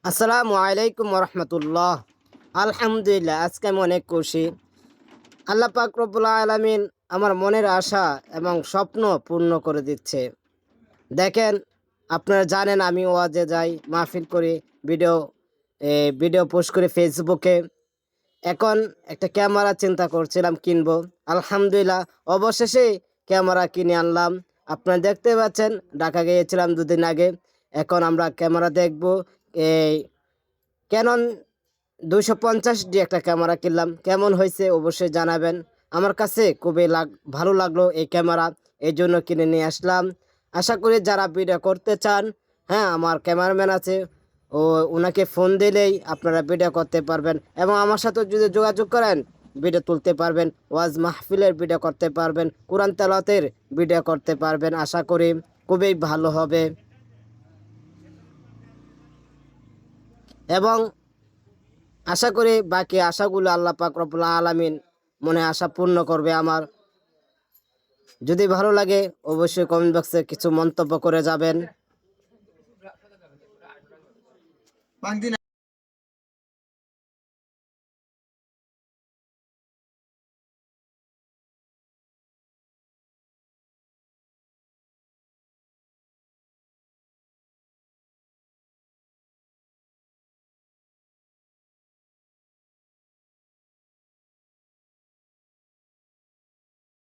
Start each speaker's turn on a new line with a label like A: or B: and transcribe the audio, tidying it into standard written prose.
A: আসসালামু আলাইকুম রহমতুল্লাহ। আলহামদুলিল্লাহ, আজকে আমি অনেক খুশি। আল্লাহ পাক রব্বুল আলামিন আমার মনের আশা এবং স্বপ্ন পূর্ণ করে দিচ্ছে। দেখেন, আপনারা জানেন আমি ওয়াজে যাই, মাহফিল করি, ভিডিও ভিডিও পোস্ট করি ফেসবুকে। এখন একটা ক্যামেরা চিন্তা করছিলাম কিনবো। আলহামদুলিল্লাহ, অবশেষে ক্যামেরা কিনে আনলাম। আপনারা দেখতে পাচ্ছেন, ঢাকা গিয়েছিলাম 2 দিন আগে। এখন আমরা ক্যামেরা দেখব। এই ক্যানন 250D একটা ক্যামেরা কিনলাম। কেমন হয়েছে অবশ্যই জানাবেন। আমার কাছে খুবই ভালো লাগলো এই ক্যামেরা, এই জন্য কিনে নিয়ে আসলাম। আশা করি যারা ভিডিও করতে চান, হ্যাঁ, আমার ক্যামেরাম্যান আছে, ও ওনাকে ফোন দিলেই আপনারা ভিডিও করতে পারবেন এবং আমার সাথে যদি যোগাযোগ করেন ভিডিও তুলতে পারবেন, ওয়াজ মাহফিলের ভিডিও করতে পারবেন, কোরআন তেলাওয়াতের ভিডিও করতে পারবেন। আশা করি খুবই ভালো হবে এবং আশা করি বাকি আশাগুলো আল্লাহ পাক রব্বুল আলামিন মনে আশা পূর্ণ করবে আমার। যদি ভালো লাগে অবশ্যই কমেন্ট বক্সে কিছু মন্তব্য করে যাবেন।